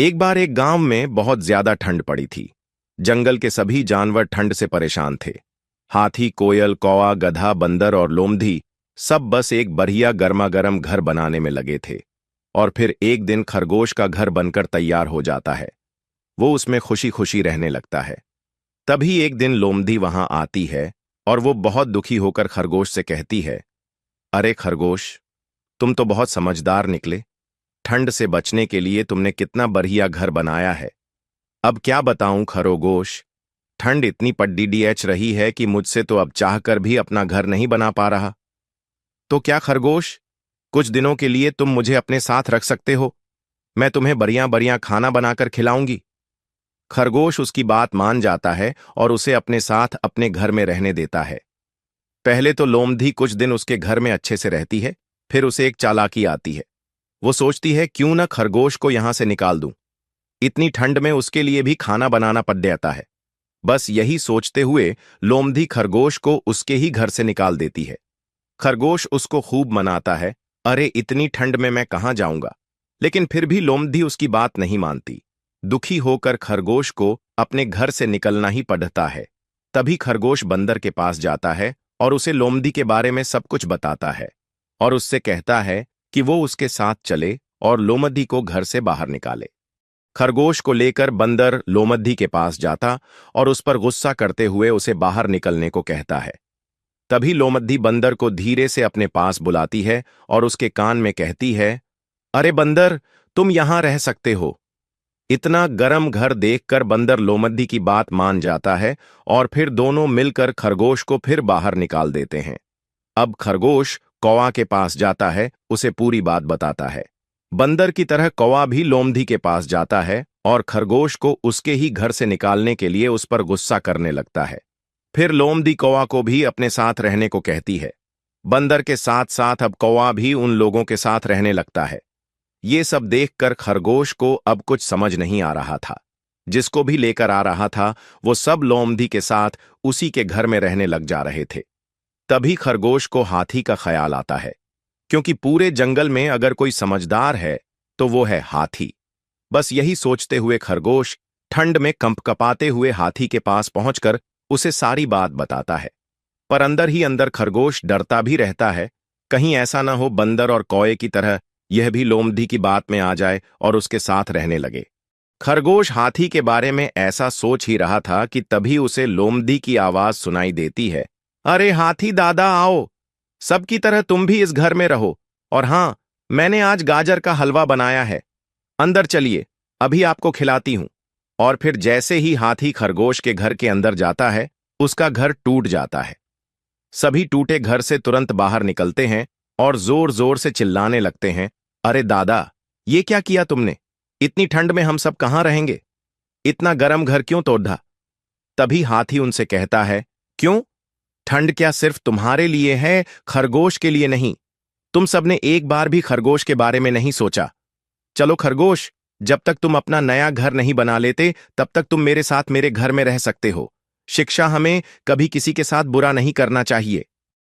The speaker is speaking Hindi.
एक बार एक गांव में बहुत ज्यादा ठंड पड़ी थी। जंगल के सभी जानवर ठंड से परेशान थे। हाथी, कोयल, कौवा, गधा, बंदर और लोमधी सब बस एक बढ़िया गर्मागर्म घर बनाने में लगे थे। और फिर एक दिन खरगोश का घर बनकर तैयार हो जाता है। वो उसमें खुशी खुशी रहने लगता है। तभी एक दिन लोमधी वहां आती है और वो बहुत दुखी होकर खरगोश से कहती है, अरे खरगोश, तुम तो बहुत समझदार निकले। ठंड से बचने के लिए तुमने कितना बढ़िया घर बनाया है। अब क्या बताऊं खरगोश, ठंड इतनी पड्डीडीएच रही है कि मुझसे तो अब चाहकर भी अपना घर नहीं बना पा रहा। तो क्या खरगोश, कुछ दिनों के लिए तुम मुझे अपने साथ रख सकते हो? मैं तुम्हें बढ़िया बढ़िया खाना बनाकर खिलाऊंगी। खरगोश उसकी बात मान जाता है और उसे अपने साथ अपने घर में रहने देता है। पहले तो लोमधी कुछ दिन उसके घर में अच्छे से रहती है। फिर उसे एक चालाकी आती है। वो सोचती है क्यों न खरगोश को यहां से निकाल दूं। इतनी ठंड में उसके लिए भी खाना बनाना पड़ जाता है। बस यही सोचते हुए लोमधी खरगोश को उसके ही घर से निकाल देती है। खरगोश उसको खूब मनाता है, अरे इतनी ठंड में मैं कहां जाऊंगा। लेकिन फिर भी लोमधी उसकी बात नहीं मानती। दुखी होकर खरगोश को अपने घर से निकलना ही पड़ता है। तभी खरगोश बंदर के पास जाता है और उसे लोमधी के बारे में सब कुछ बताता है और उससे कहता है कि वो उसके साथ चले और लोमधी को घर से बाहर निकाले। खरगोश को लेकर बंदर लोमधी के पास जाता और उस पर गुस्सा करते हुए उसे बाहर निकलने को कहता है। तभी लोमधी बंदर को धीरे से अपने पास बुलाती है और उसके कान में कहती है, अरे बंदर, तुम यहां रह सकते हो। इतना गर्म घर देखकर बंदर लोमधी की बात मान जाता है और फिर दोनों मिलकर खरगोश को फिर बाहर निकाल देते हैं। अब खरगोश कौवा के पास जाता है, उसे पूरी बात बताता है। बंदर की तरह कौवा भी लोमधी के पास जाता है और खरगोश को उसके ही घर से निकालने के लिए उस पर गुस्सा करने लगता है। फिर लोमधी कौवा को भी अपने साथ रहने को कहती है। बंदर के साथ साथ अब कौवा भी उन लोगों के साथ रहने लगता है। ये सब देखकर खरगोश को अब कुछ समझ नहीं आ रहा था। जिसको भी लेकर आ रहा था वो सब लोमधी के साथ उसी के घर में रहने लग जा रहे थे। तभी खरगोश को हाथी का ख्याल आता है, क्योंकि पूरे जंगल में अगर कोई समझदार है तो वो है हाथी। बस यही सोचते हुए खरगोश ठंड में कंपकपाते हुए हाथी के पास पहुंचकर उसे सारी बात बताता है। पर अंदर ही अंदर खरगोश डरता भी रहता है, कहीं ऐसा ना हो बंदर और कौए की तरह यह भी लोमधी की बात में आ जाए और उसके साथ रहने लगे। खरगोश हाथी के बारे में ऐसा सोच ही रहा था कि तभी उसे लोमधी की आवाज सुनाई देती है, अरे हाथी दादा आओ, सबकी तरह तुम भी इस घर में रहो। और हां, मैंने आज गाजर का हलवा बनाया है, अंदर चलिए, अभी आपको खिलाती हूं। और फिर जैसे ही हाथी खरगोश के घर के अंदर जाता है, उसका घर टूट जाता है। सभी टूटे घर से तुरंत बाहर निकलते हैं और जोर जोर से चिल्लाने लगते हैं, अरे दादा, ये क्या किया तुमने? इतनी ठंड में हम सब कहां रहेंगे? इतना गर्म घर क्यों तोड़ा? तभी हाथी उनसे कहता है, क्यों? ठंड क्या सिर्फ तुम्हारे लिए है, खरगोश के लिए नहीं? तुम सबने एक बार भी खरगोश के बारे में नहीं सोचा। चलो खरगोश, जब तक तुम अपना नया घर नहीं बना लेते तब तक तुम मेरे साथ मेरे घर में रह सकते हो। शिक्षा हमें कभी किसी के साथ बुरा नहीं करना चाहिए।